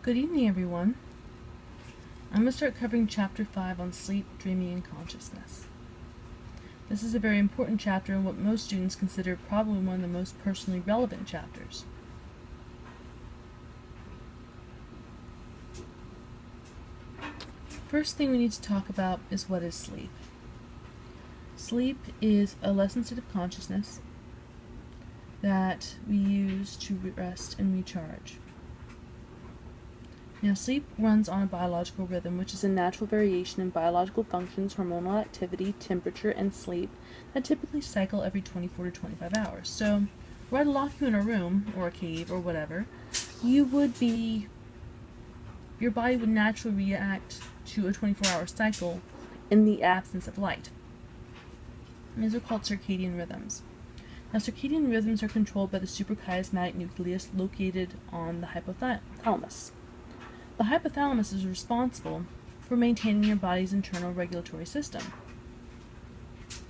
Good evening, everyone. I'm going to start covering Chapter 5 on sleep, dreaming, and consciousness. This is a very important chapter and what most students consider probably one of the most personally relevant chapters. First thing we need to talk about is what is sleep. Sleep is a lessened state of consciousness that we use to rest and recharge. Now, sleep runs on a biological rhythm, which is a natural variation in biological functions, hormonal activity, temperature, and sleep that typically cycle every 24 to 25 hours. So, were I to lock you in a room, or a cave, or whatever, your body would naturally react to a 24-hour cycle in the absence of light. And these are called circadian rhythms. Now, circadian rhythms are controlled by the suprachiasmatic nucleus located on the hypothalamus. The hypothalamus is responsible for maintaining your body's internal regulatory system.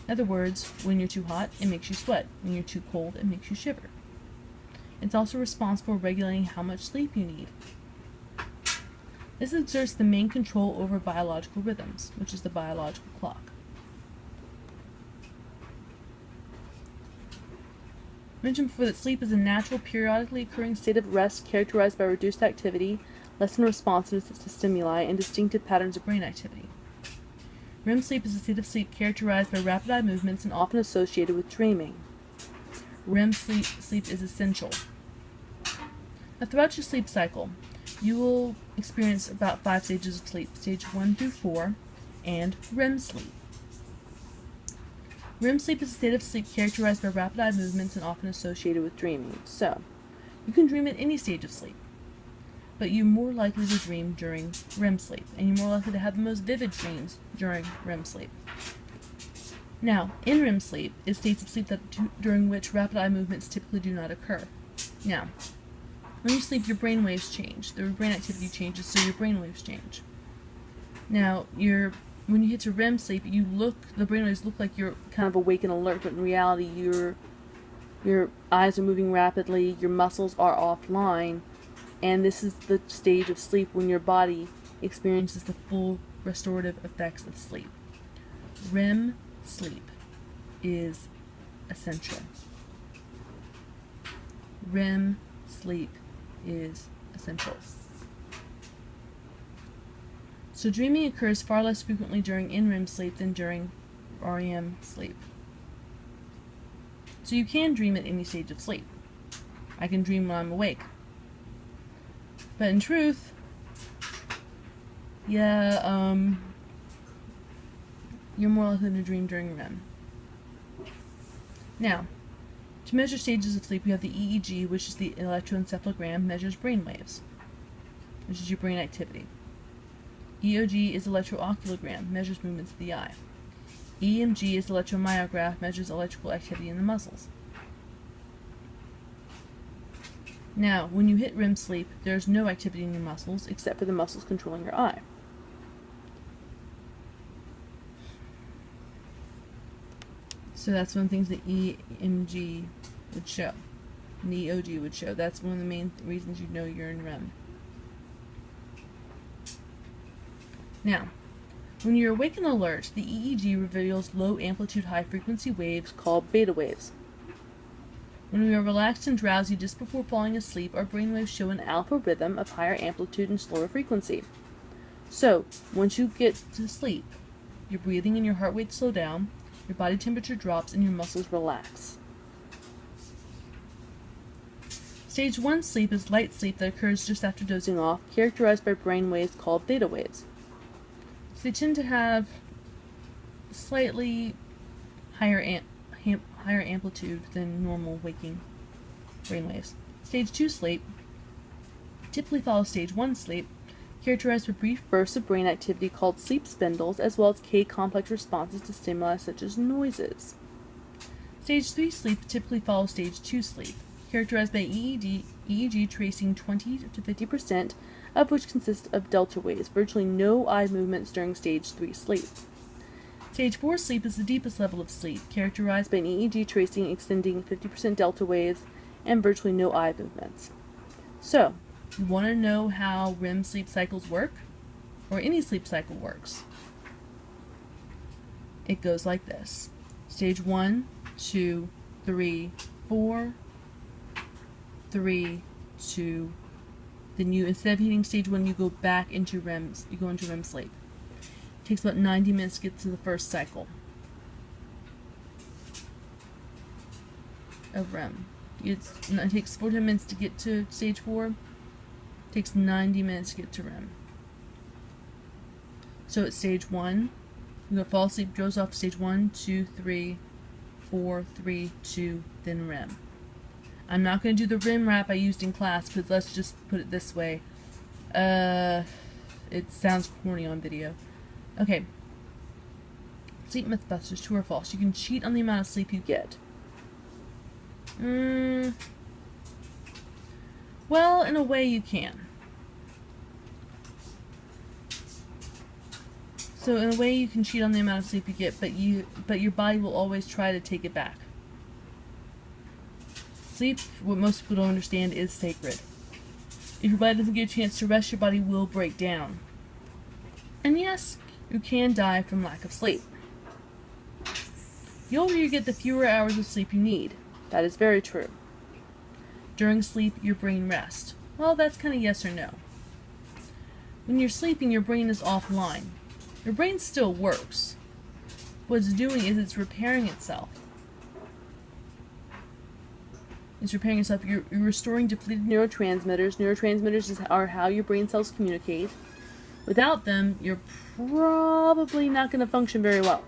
In other words, when you're too hot, it makes you sweat. When you're too cold, it makes you shiver. It's also responsible for regulating how much sleep you need. This exerts the main control over biological rhythms, which is the biological clock. I mentioned before that sleep is a natural, periodically occurring state of rest characterized by reduced activity, lessened responsiveness to stimuli, and distinctive patterns of brain activity. REM sleep is a state of sleep characterized by rapid eye movements and often associated with dreaming. REM sleep is essential. Now, throughout your sleep cycle, you will experience about 5 stages of sleep, stage 1 through 4, and REM sleep. REM sleep is a state of sleep characterized by rapid eye movements and often associated with dreaming. So, you can dream at any stage of sleep, but you're more likely to dream during REM sleep, and you're more likely to have the most vivid dreams during REM sleep. Now, in REM sleep is states of sleep during which rapid eye movements typically do not occur. Now, when you sleep, your brain waves change. The brain activity changes, so your brain waves change. Now, when you hit to REM sleep, the brain waves look like you're kind of awake and alert, but in reality, your eyes are moving rapidly, your muscles are offline, and this is the stage of sleep when your body experiences the full restorative effects of sleep. REM sleep is essential. REM sleep is essential. So dreaming occurs far less frequently during NREM sleep than during REM sleep. So you can dream at any stage of sleep. I can dream when I'm awake. But in truth, you're more likely to dream during REM. Now, to measure stages of sleep, we have the EEG, which is the electroencephalogram, measures brain waves, which is your brain activity. EOG is electrooculogram, measures movements of the eye. EMG is electromyograph, measures electrical activity in the muscles. Now, when you hit REM sleep, there's no activity in your muscles except for the muscles controlling your eye. So that's one of the things that EMG would show, and the EOG would show. That's one of the main reasons you know you're in REM. Now, when you're awake and alert, the EEG reveals low amplitude, high frequency waves called beta waves. When we are relaxed and drowsy just before falling asleep, our brainwaves show an alpha rhythm of higher amplitude and slower frequency. So, once you get to sleep, your breathing and your heart rate slow down, your body temperature drops, and your muscles relax. Stage 1 sleep is light sleep that occurs just after dozing off, characterized by brain waves called theta waves. So they tend to have slightly higher amplitude than normal waking brainwaves. Stage 2 sleep typically follows Stage 1 sleep, characterized by brief bursts of brain activity called sleep spindles, as well as K-complex responses to stimuli such as noises. Stage 3 sleep typically follows Stage 2 sleep, characterized by EEG tracing 20 to 50%, of which consists of delta waves, virtually no eye movements during Stage 3 sleep. Stage 4 sleep is the deepest level of sleep, characterized by an EEG tracing extending 50% delta waves and virtually no eye movements. So, You want to know how REM sleep cycles work? Or any sleep cycle works? It goes like this. Stage 1, 2, 3, 4, 3, 2. Then you, instead of hitting stage 1, you go back into REM. You go into REM sleep. It takes about 90 minutes to get to the first cycle of REM. It takes 40 minutes to get to stage 4. It takes 90 minutes to get to REM. So at stage 1, you go fall asleep, goes off stage 1, 2, 3, 4, 3, 2, then REM. I'm not going to do the REM rap I used in class, but let's just put it this way. It sounds corny on video. Okay. Sleep Mythbusters, true or false? You can cheat on the amount of sleep you get. Well, in a way you can. So in a way you can cheat on the amount of sleep you get, but your body will always try to take it back. Sleep, what most people don't understand, is sacred. If your body doesn't get a chance to rest, your body will break down. And yes, you can die from lack of sleep. The older you get, the fewer hours of sleep you need. That is very true. During sleep, your brain rests. Well, that's kind of yes or no. When you're sleeping, your brain is offline. Your brain still works. What it's doing is it's repairing itself. It's repairing itself. You're restoring depleted neurotransmitters. Neurotransmitters are how your brain cells communicate. Without them, you're probably not going to function very well.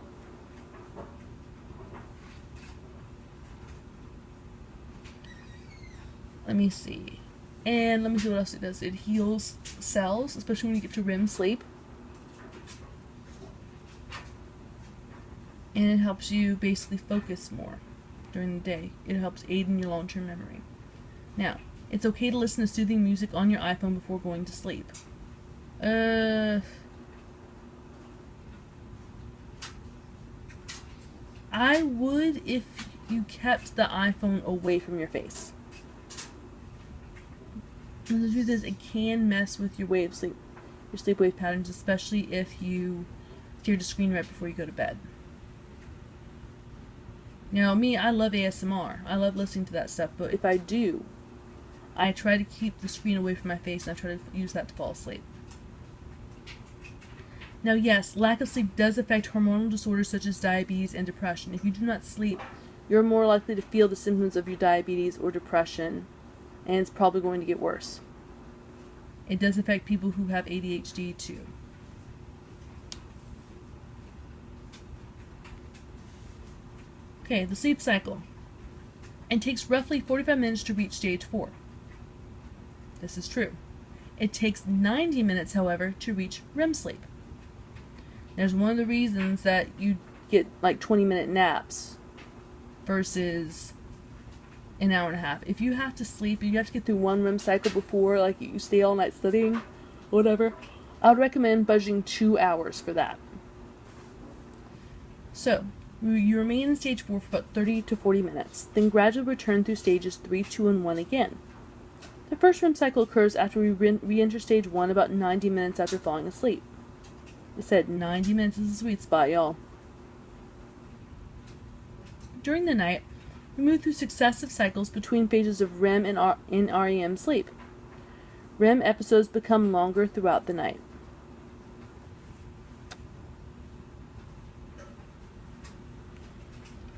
Let me see. And let me see what else it does. It heals cells, especially when you get to REM sleep. And it helps you basically focus more during the day. It helps aid in your long-term memory. Now, it's okay to listen to soothing music on your iPhone before going to sleep. I would if you kept the iPhone away from your face. And the truth is, it can mess with your sleep wave patterns, especially if you stare at a screen right before you go to bed. Now, me, I love ASMR. I love listening to that stuff, but if I do, I try to keep the screen away from my face, and I try to use that to fall asleep. Now, yes, lack of sleep does affect hormonal disorders such as diabetes and depression. If you do not sleep, you're more likely to feel the symptoms of your diabetes or depression, and it's probably going to get worse. It does affect people who have ADHD too. Okay, the sleep cycle. It takes roughly 45 minutes to reach stage 4. This is true. It takes 90 minutes, however, to reach REM sleep. There's one of the reasons that you get like 20-minute naps versus an hour and a half. If you have to sleep, you have to get through one REM cycle before, like you stay all night studying, whatever, I would recommend budgeting 2 hours for that. So, you remain in stage 4 for about 30 to 40 minutes, then gradually return through stages 3, 2, and 1 again. The first REM cycle occurs after we re-enter stage 1 about 90 minutes after falling asleep. I said 90 minutes is a sweet spot, y'all. During the night, we move through successive cycles between phases of REM and REM sleep. REM episodes become longer throughout the night.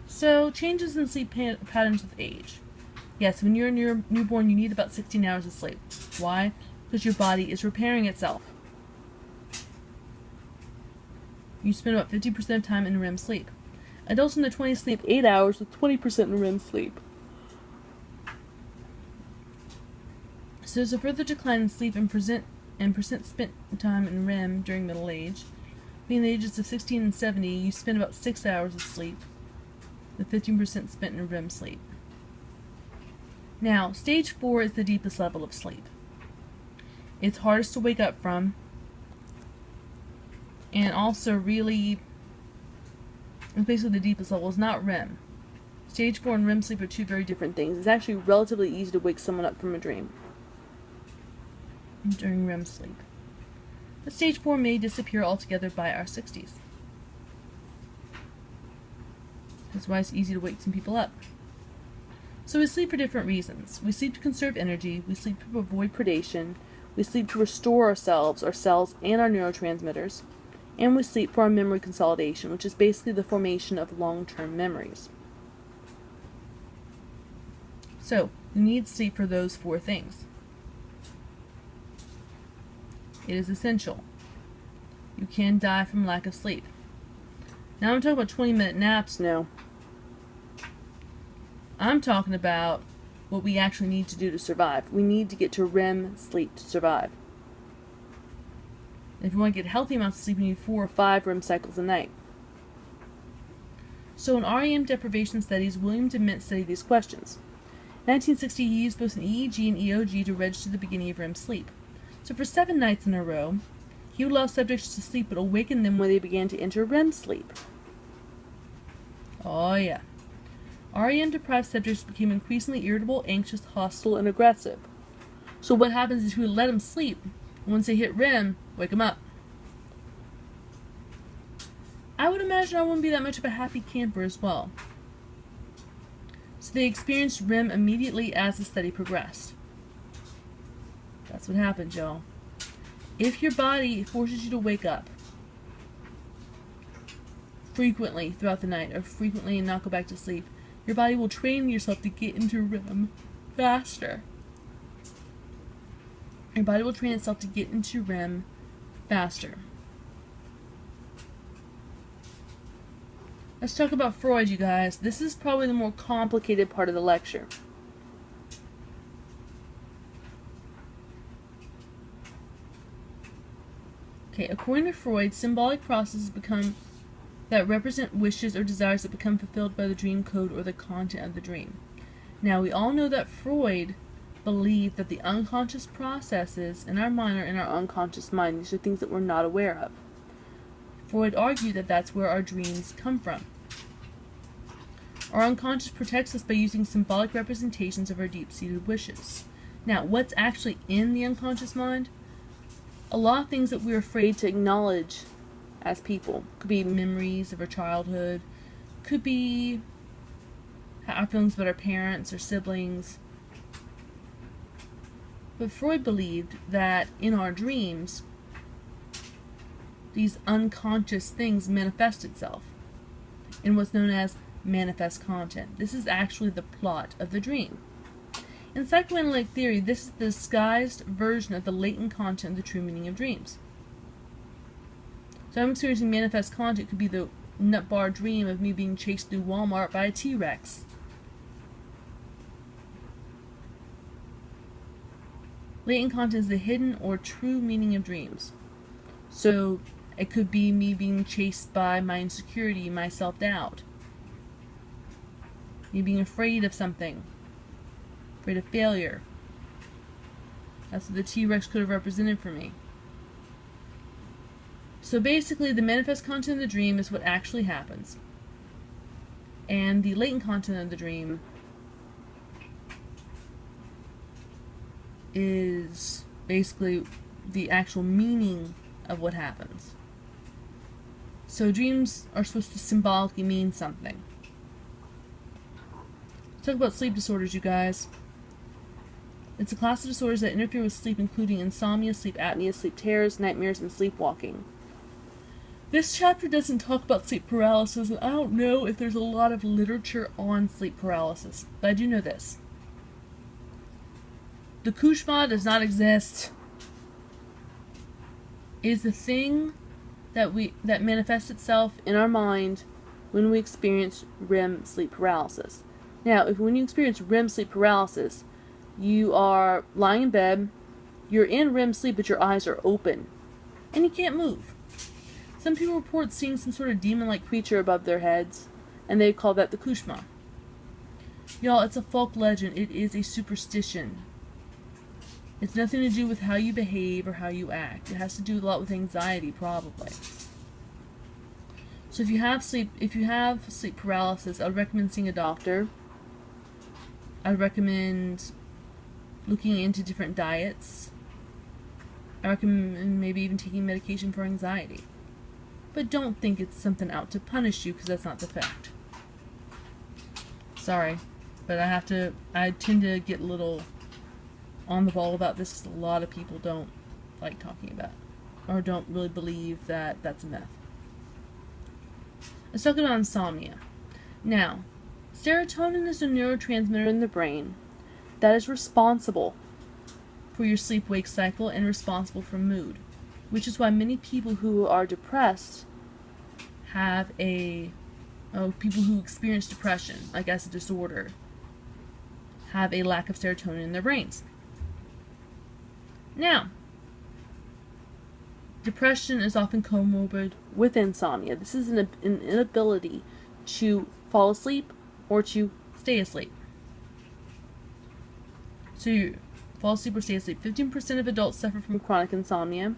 So, changes in sleep patterns with age. Yes, when you're newborn, you need about 16 hours of sleep. Why? Because your body is repairing itself. You spend about 50% of time in REM sleep. Adults in their 20s sleep 8 hours with 20% in REM sleep. So there's a further decline in sleep and percent spent time in REM during middle age. Between the ages of 16 and 70, you spend about 6 hours of sleep, with 15% spent in REM sleep. Now, stage 4 is the deepest level of sleep. It's hardest to wake up from, and also really, it's basically the deepest level. It's not REM. Stage 4 and REM sleep are two very different things. It's actually relatively easy to wake someone up from a dream. during REM sleep. But stage 4 may disappear altogether by our 60s. That's why it's easy to wake some people up. So we sleep for different reasons. We sleep to conserve energy, we sleep to avoid predation, we sleep to restore ourselves, our cells, and our neurotransmitters, and we sleep for our memory consolidation, which is basically the formation of long-term memories. So, you need sleep for those 4 things. It is essential. You can die from lack of sleep. Now I'm talking about 20-minute naps now. I'm talking about what we actually need to do to survive. We need to get to REM sleep to survive. If you want to get healthy amounts of sleep, you need 4 or 5 REM cycles a night. So in REM deprivation studies, William Dement studied these questions. In 1960, he used both an EEG and EOG to register the beginning of REM sleep. So for 7 nights in a row, he would allow subjects to sleep but awaken them when they began to enter REM sleep. Oh yeah. REM-deprived subjects became increasingly irritable, anxious, hostile, and aggressive. So what happens is we let them sleep, and once they hit REM, wake them up. I would imagine I wouldn't be that much of a happy camper as well. So they experienced REM immediately as the study progressed. That's what happens, y'all. If your body forces you to wake up frequently throughout the night, or frequently and not go back to sleep, your body will train yourself to get into REM faster. Your body will train itself to get into REM faster. Let's talk about Freud, you guys. This is probably the more complicated part of the lecture. Okay, according to Freud, symbolic processes that represent wishes or desires that become fulfilled by the dream code or the content of the dream. Now, we all know that Freud believed that the unconscious processes in our mind are in our unconscious mind. These are things that we're not aware of. Freud argued that that's where our dreams come from. Our unconscious protects us by using symbolic representations of our deep-seated wishes. Now, what's actually in the unconscious mind? A lot of things that we're afraid to acknowledge as people. Could be memories of our childhood, could be our feelings about our parents or siblings. But Freud believed that in our dreams, these unconscious things manifest itself in what's known as manifest content. This is actually the plot of the dream. In psychoanalytic theory, this is the disguised version of the latent content of the true meaning of dreams. So I'm experiencing manifest content. It could be the nut bar dream of me being chased through Walmart by a T-Rex. Latent content is the hidden or true meaning of dreams. So it could be me being chased by my insecurity, my self-doubt. Me being afraid of something. Afraid of failure. That's what the T-Rex could have represented for me. So basically, the manifest content of the dream is what actually happens. And the latent content of the dream is basically the actual meaning of what happens. So dreams are supposed to symbolically mean something. Let's talk about sleep disorders, you guys. It's a class of disorders that interfere with sleep, including insomnia, sleep apnea, sleep terrors, nightmares, and sleepwalking. This chapter doesn't talk about sleep paralysis, and I don't know if there's a lot of literature on sleep paralysis, but I do know this. The Kushma does not exist. It is the thing that manifests itself in our mind when we experience REM sleep paralysis. Now, when you experience REM sleep paralysis, you are lying in bed, you're in REM sleep, but your eyes are open, and you can't move. Some people report seeing some sort of demon-like creature above their heads, and they call that the Kushma. Y'all, it's a folk legend. It is a superstition. It's nothing to do with how you behave or how you act. It has to do a lot with anxiety, probably. So if you have sleep paralysis, I would recommend seeing a doctor. I would recommend looking into different diets. I recommend maybe even taking medication for anxiety. But don't think it's something out to punish you, because that's not the fact. Sorry, but I tend to get a little on the ball about this, because a lot of people don't like talking about it, or don't really believe that that's a myth. Let's talk about insomnia. Now, serotonin is a neurotransmitter in the brain that is responsible for your sleep-wake cycle and responsible for mood, which is why many people who are depressed people who experience depression, like as a disorder, have a lack of serotonin in their brains. Now, depression is often comorbid with insomnia. This is an inability to fall asleep or to stay asleep. So you fall asleep or stay asleep. 15% of adults suffer from chronic insomnia,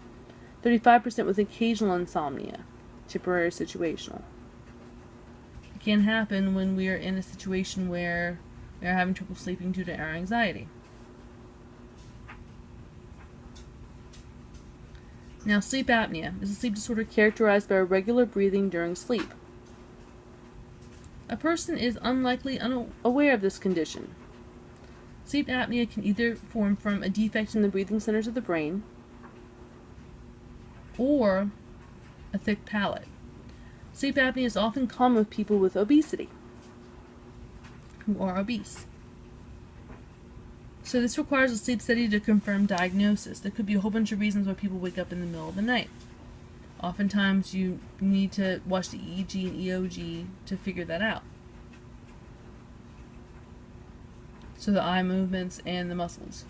35% with occasional insomnia, temporary or situational. It can happen when we are in a situation where we are having trouble sleeping due to our anxiety. Now, sleep apnea is a sleep disorder characterized by irregular breathing during sleep. A person is unlikely unaware of this condition. Sleep apnea can either form from a defect in the breathing centers of the brain or a thick palate. Sleep apnea is often common with people with obesity, who are obese. So this requires a sleep study to confirm diagnosis. There could be a whole bunch of reasons why people wake up in the middle of the night. Oftentimes you need to watch the EEG and EOG to figure that out. So the eye movements and the muscles.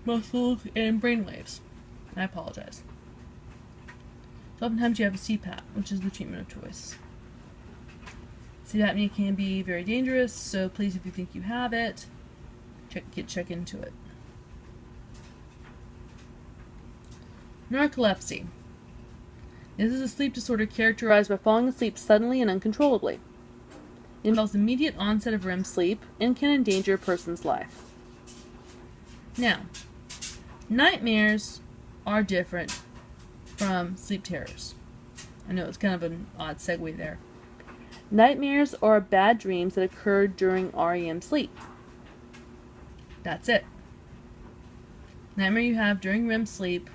Muscles and brain waves. I apologize. So oftentimes you have a CPAP, which is the treatment of choice. Sleep apnea can be very dangerous, so please, if you think you have it, check into it. Narcolepsy. This is a sleep disorder characterized by falling asleep suddenly and uncontrollably. It involves immediate onset of REM sleep and can endanger a person's life. Now, nightmares are different from sleep terrors. I know it's kind of an odd segue there. Nightmares are bad dreams that occur during REM sleep. That's it. Nightmare you have during REM sleep,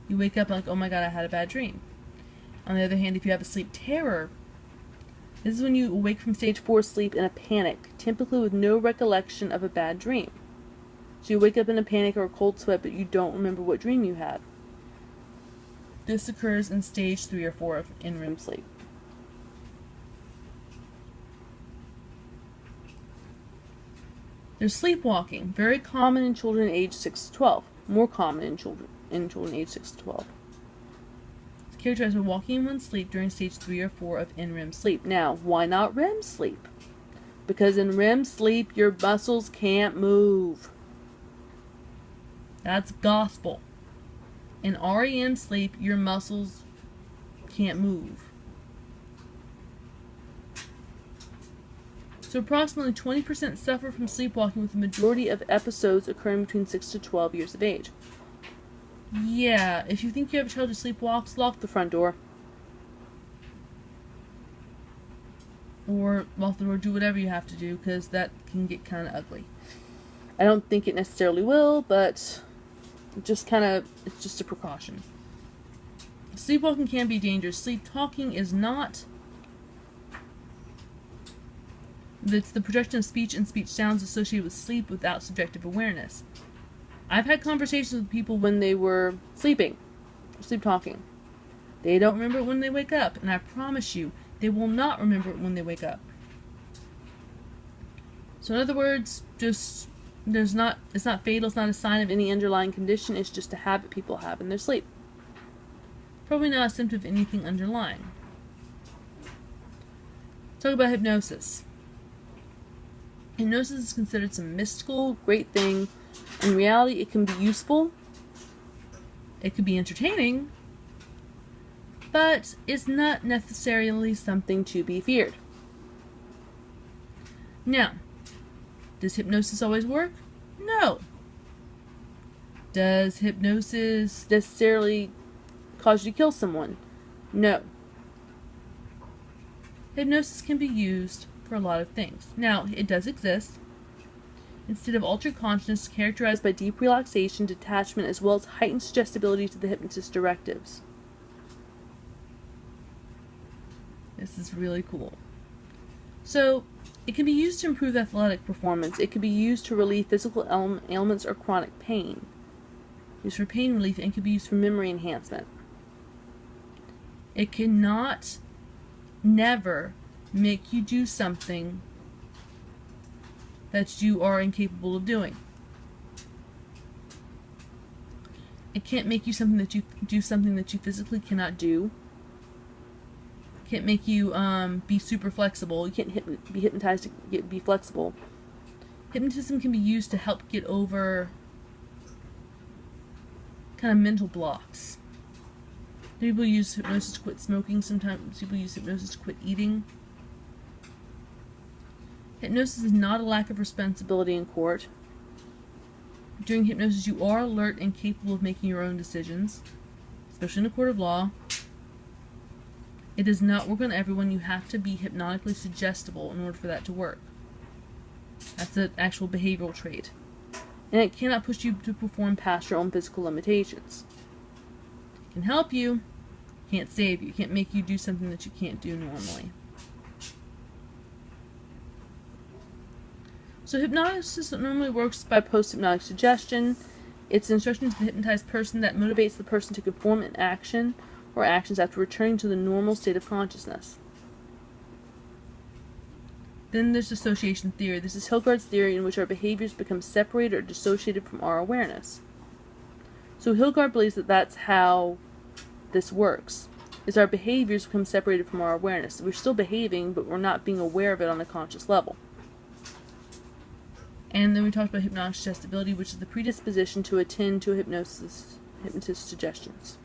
you wake up like, oh my god, I had a bad dream. On the other hand, if you have a sleep terror, this is when you awake from stage 4 sleep in a panic, typically with no recollection of a bad dream. So you wake up in a panic or a cold sweat, but you don't remember what dream you had. This occurs in stage 3 or 4 in REM sleep. There's sleepwalking, very common in children aged 6 to 12. More common in children aged 6 to 12. It's characterized by walking in one's sleep during stage 3 or 4 of NREM sleep. Now, why not REM sleep? Because in REM sleep, your muscles can't move. That's gospel. In REM sleep, your muscles can't move. So approximately 20% suffer from sleepwalking, with the majority of episodes occurring between 6 to 12 years of age. Yeah, if you think you have a child who sleepwalks, lock the front door. Or lock the door, do whatever you have to do, because that can get kind of ugly. I don't think it necessarily will, but it's just a precaution. Sleepwalking can be dangerous. Sleep talking is not. It's the projection of speech and speech sounds associated with sleep without subjective awareness. I've had conversations with people when they were sleeping, sleep talking. They don't remember it when they wake up, and I promise you, they will not remember it when they wake up. So in other words, it's not fatal, it's not a sign of any underlying condition, it's just a habit people have in their sleep. Probably not a symptom of anything underlying. Talk about hypnosis. Hypnosis is considered some mystical, great thing. In reality, it can be useful. It could be entertaining. But it's not necessarily something to be feared. Now, does hypnosis always work? No. Does hypnosis necessarily cause you to kill someone? No. Hypnosis can be used for a lot of things. Now, it does exist. Instead of altered consciousness characterized by deep relaxation, detachment, as well as heightened suggestibility to the hypnotist's directives. This is really cool. So, it can be used to improve athletic performance. It can be used to relieve physical ailments or chronic pain. Used for pain relief, and can be used for memory enhancement. It cannot never make you do something that you are incapable of doing. It can't make you do something that you physically cannot do. It can't make you be super flexible. You can't be hypnotized to be flexible. Hypnotism can be used to help get over kind of mental blocks. People use hypnosis to quit smoking. Sometimes people use hypnosis to quit eating. Hypnosis is not a lack of responsibility in court. During hypnosis, you are alert and capable of making your own decisions, especially in a court of law. It does not work on everyone. You have to be hypnotically suggestible in order for that to work. That's an actual behavioral trait. And it cannot push you to perform past your own physical limitations. It can help you, can't save you, can't make you do something that you can't do normally. So hypnosis normally works by post-hypnotic suggestion. It's instruction to the hypnotized person that motivates the person to conform an action or actions after returning to the normal state of consciousness. Then there's dissociation theory. This is Hilgard's theory in which our behaviors become separated or dissociated from our awareness. So Hilgard believes that that's how this works, is our behaviors become separated from our awareness. We're still behaving, but we're not being aware of it on a conscious level. And then we talked about hypnotic suggestibility, which is the predisposition to attend to a hypnotist's suggestions.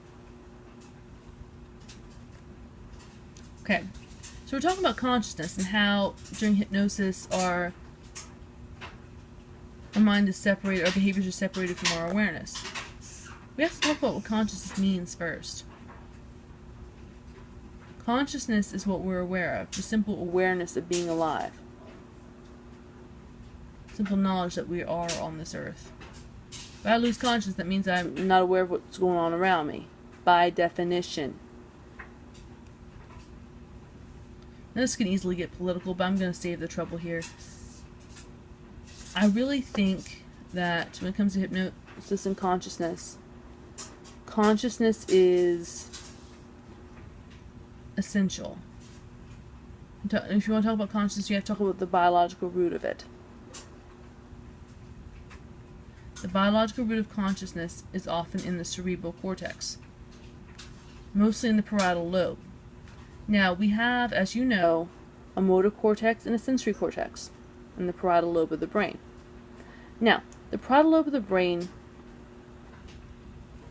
Okay, so we're talking about consciousness and how during hypnosis our mind is separated, our behaviors are separated from our awareness. We have to talk about what consciousness means first. Consciousness is what we're aware of, the simple awareness of being alive. Simple knowledge that we are on this earth. If I lose consciousness, that means I'm not aware of what's going on around me, by definition. Now, this can easily get political, but I'm going to save the trouble here. I really think that when it comes to hypnosis and consciousness, consciousness is essential. If you want to talk about consciousness, you have to talk about the biological root of it. The biological root of consciousness is often in the cerebral cortex, mostly in the parietal lobe. Now, we have, as you know, a motor cortex and a sensory cortex in the parietal lobe of the brain. Now, the parietal lobe of the brain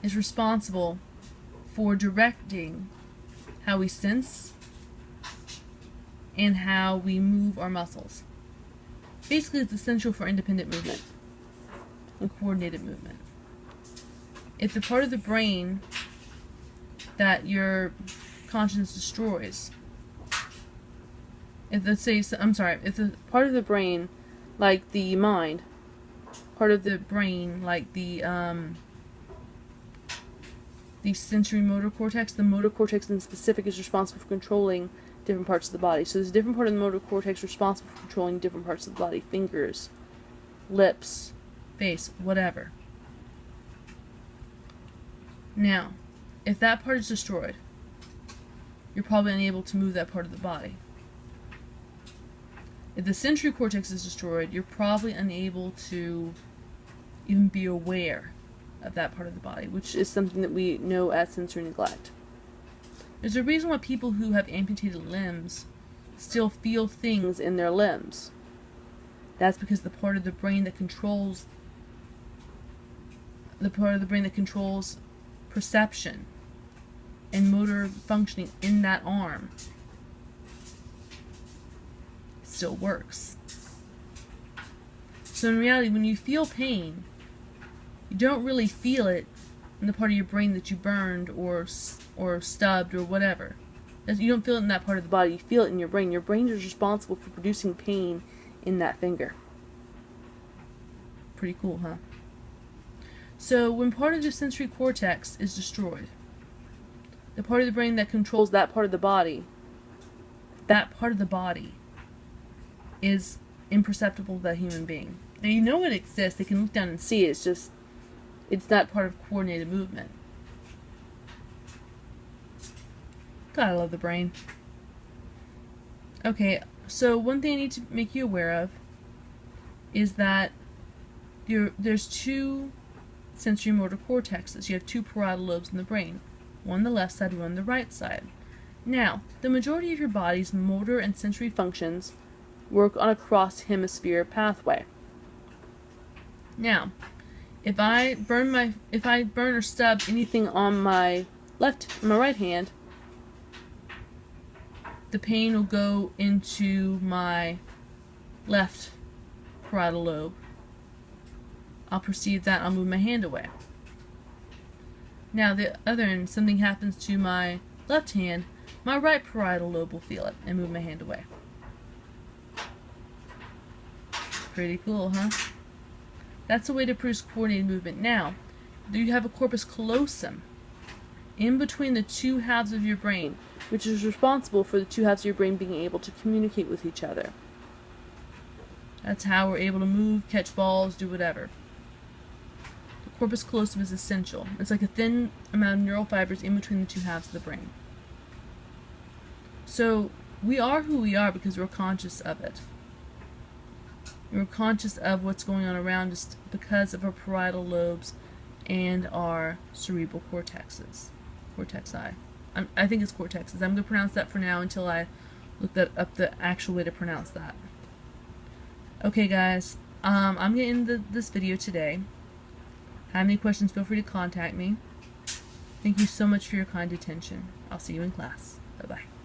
is responsible for directing how we sense and how we move our muscles. Basically, it's essential for independent movement and coordinated movement. If the part of the brain that your consciousness destroys, if the part of the brain, like the mind, part of the brain, like the sensory motor cortex, the motor cortex in specific is responsible for controlling different parts of the body. So there's a different part of the motor cortex responsible for controlling different parts of the body, fingers, lips, face, whatever. Now, if that part is destroyed, you're probably unable to move that part of the body. If the sensory cortex is destroyed, you're probably unable to even be aware of that part of the body, which is something that we know as sensory neglect. There's a reason why people who have amputated limbs still feel things in their limbs. That's because the part of the brain that controls perception and motor functioning in that arm still works. So in reality, when you feel pain, You don't really feel it in the part of your brain that you burned or stubbed or whatever. You don't feel it in that part of the body. You feel it in your brain. Your brain is responsible for producing pain in that finger. Pretty cool, huh? So when part of the sensory cortex is destroyed, the part of the brain that controls that part of the body is imperceptible to that human being. Now, you know it exists. They can look down and see it. It's just, it's not part of coordinated movement. God, I love the brain. Okay, so one thing I need to make you aware of is that there's two sensory motor cortexes. You have two parietal lobes in the brain. One on the left side, one on the right side. Now, the majority of your body's motor and sensory functions work on a cross-hemisphere pathway. Now, if I burn or stub anything on my right hand, the pain will go into my left parietal lobe. I'll perceive that, I'll move my hand away. Now, the other end, something happens to my left hand, my right parietal lobe will feel it and move my hand away. Pretty cool, huh? That's a way to produce coordinated movement. Now, you have a corpus callosum in between the two halves of your brain, which is responsible for the two halves of your brain being able to communicate with each other. That's how we're able to move, catch balls, do whatever. The corpus callosum is essential. It's like a thin amount of neural fibers in between the two halves of the brain. So, we are who we are because we're conscious of it. We're conscious of what's going on around us because of our parietal lobes and our cerebral cortexi. I think it's cortexes. I'm going to pronounce that for now until I look up the actual way to pronounce that. Okay, guys. I'm going to end this video today. Have any questions, feel free to contact me. Thank you so much for your kind attention. I'll see you in class. Bye-bye.